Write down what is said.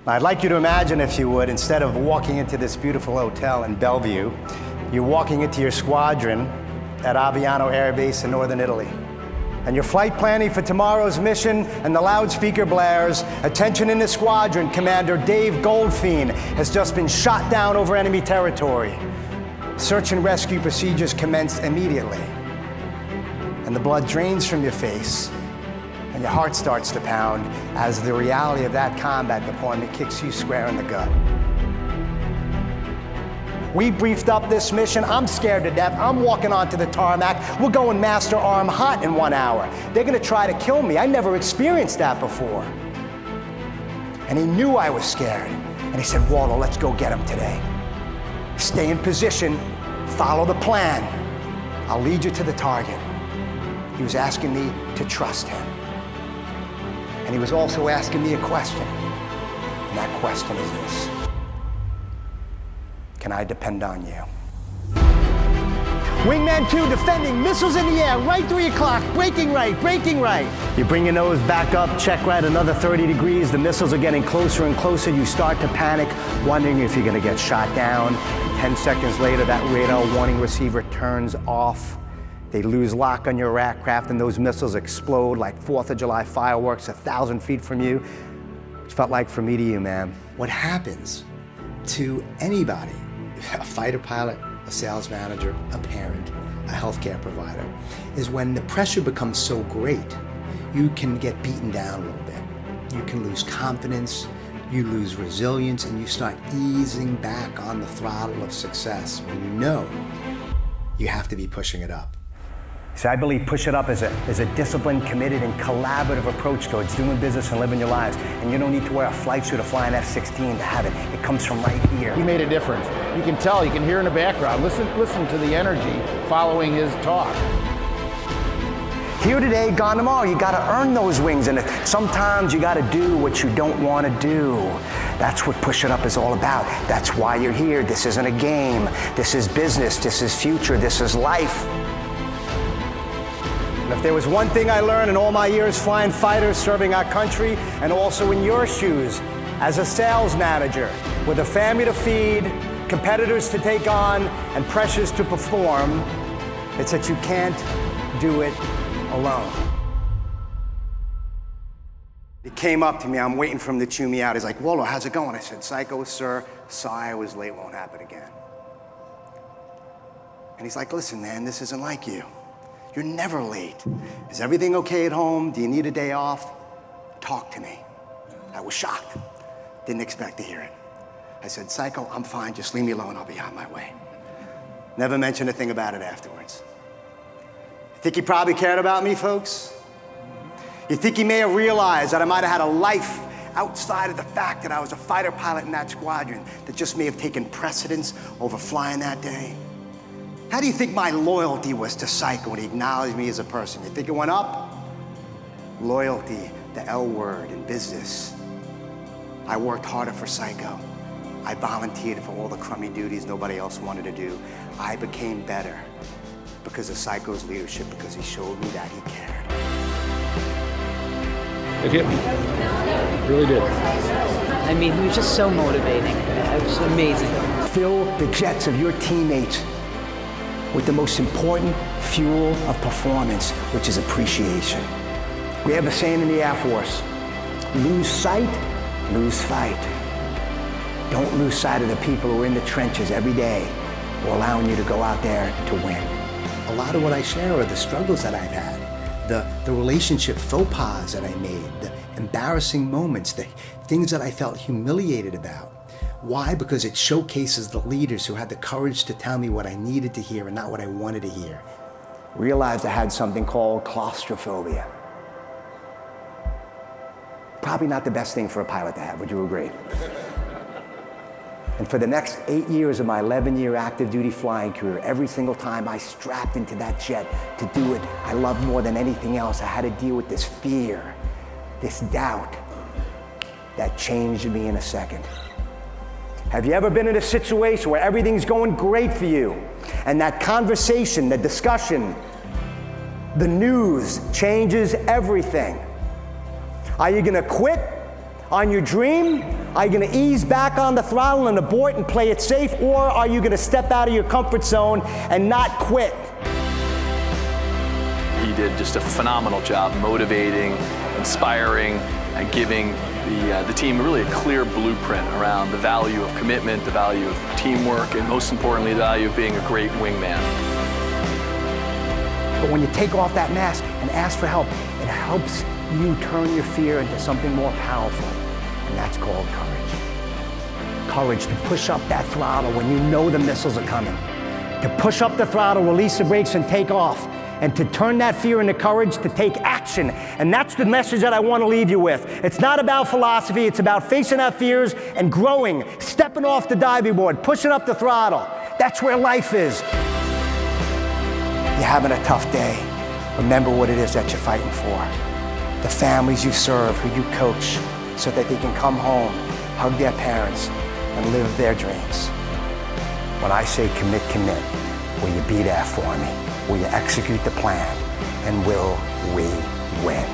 I'd like you to imagine, if you would, instead of walking into this beautiful hotel in Bellevue, you're walking into your squadron at Aviano Air Base in northern Italy. And you're flight planning for tomorrow's mission, and the loudspeaker blares, "Attention in the squadron, Commander Dave Goldfein has just been shot down over enemy territory. Search and rescue procedures commence immediately." And the blood drains from your face, and your heart starts to pound as the reality of that combat deployment kicks you square in the gut. We briefed up this mission. I'm scared to death. I'm walking onto the tarmac. We're going master arm hot in 1 hour. They're gonna try to kill me. I never experienced that before. And he knew I was scared. And he said, "Waldo, let's go get him today. Stay in position, follow the plan. I'll lead you to the target." He was asking me to trust him. And he was also asking me a question. And that question is this: can I depend on you? Wingman 2 defending, missiles in the air, right 3 o'clock, braking right, braking right. You bring your nose back up, check right, another 30 degrees. The missiles are getting closer and closer. You start to panic, wondering if you're gonna get shot down. 10 seconds later, that radar warning receiver turns off. They lose lock on your aircraft, and those missiles explode like 4th of July fireworks 1,000 feet from you. It felt like from me to you, man. What happens to anybody, a fighter pilot, a sales manager, a parent, a healthcare provider, is when the pressure becomes so great, you can get beaten down a little bit. You can lose confidence, you lose resilience, and you start easing back on the throttle of success when you know you have to be pushing it up. So I believe push it up is a disciplined, committed, and collaborative approach towards doing business and living your lives. And you don't need to wear a flight suit or fly an F-16 to have it. It comes from right here. He made a difference. You can tell, you can hear in the background. Listen to the energy following his talk. Here today, gone tomorrow. You gotta earn those wings, and sometimes you gotta do what you don't wanna do. That's what Push It Up is all about. That's why you're here. This isn't a game. This is business. This is future. This is life. And if there was one thing I learned in all my years flying fighters, serving our country, and also in your shoes as a sales manager with a family to feed, competitors to take on, and pressures to perform, it's that you can't do it alone. He came up to me, I'm waiting for him to chew me out. He's like, "Waldo, how's it going?" I said, "Psycho, sir, sorry I was late, won't happen again." And he's like, "Listen, man, this isn't like you. You're never late. Is everything okay at home? Do you need a day off? Talk to me." I was shocked. Didn't expect to hear it. I said, "Psycho, I'm fine. Just leave me alone. I'll be on my way." Never mentioned a thing about it afterwards. You think he probably cared about me, folks? You think he may have realized that I might have had a life outside of the fact that I was a fighter pilot in that squadron that just may have taken precedence over flying that day? How do you think my loyalty was to Psycho when he acknowledged me as a person? You think it went up? Loyalty, the L word in business. I worked harder for Psycho. I volunteered for all the crummy duties nobody else wanted to do. I became better because of Psycho's leadership, because he showed me that he cared. It hit me. It really did. I mean, he was just so motivating. It was amazing. Fill the jets of your teammates with the most important fuel of performance, which is appreciation. We have a saying in the Air Force: lose sight, lose fight. Don't lose sight of the people who are in the trenches every day, who are allowing you to go out there to win. A lot of what I share are the struggles that I've had, the relationship faux pas that I made, the embarrassing moments, the things that I felt humiliated about. Why? Because it showcases the leaders who had the courage to tell me what I needed to hear and not what I wanted to hear. Realized I had something called claustrophobia. Probably not the best thing for a pilot to have, would you agree? And for the next 8 years of my 11-year active duty flying career, every single time I strapped into that jet to do it I loved more than anything else, I had to deal with this fear, this doubt that changed me in a second. Have you ever been in a situation where everything's going great for you, and that conversation, the discussion, the news changes everything? Are you gonna quit on your dream, Are you going to ease back on the throttle and abort and play it safe, or are you going to step out of your comfort zone and not quit? He did just a phenomenal job motivating, inspiring, and giving the team really a clear blueprint around the value of commitment, the value of teamwork, and most importantly, the value of being a great wingman. But when you take off that mask and ask for help, it helps you turn your fear into something more powerful, and that's called courage. Courage to push up that throttle when you know the missiles are coming. To push up the throttle, release the brakes, and take off. And to turn that fear into courage to take action. And that's the message that I want to leave you with. It's not about philosophy, it's about facing our fears and growing, stepping off the diving board, pushing up the throttle. That's where life is. You're having a tough day. Remember what it is that you're fighting for. The families you serve, who you coach, so that they can come home, hug their parents, and live their dreams. When I say commit, commit, will you be there for me? Will you execute the plan? And will we win?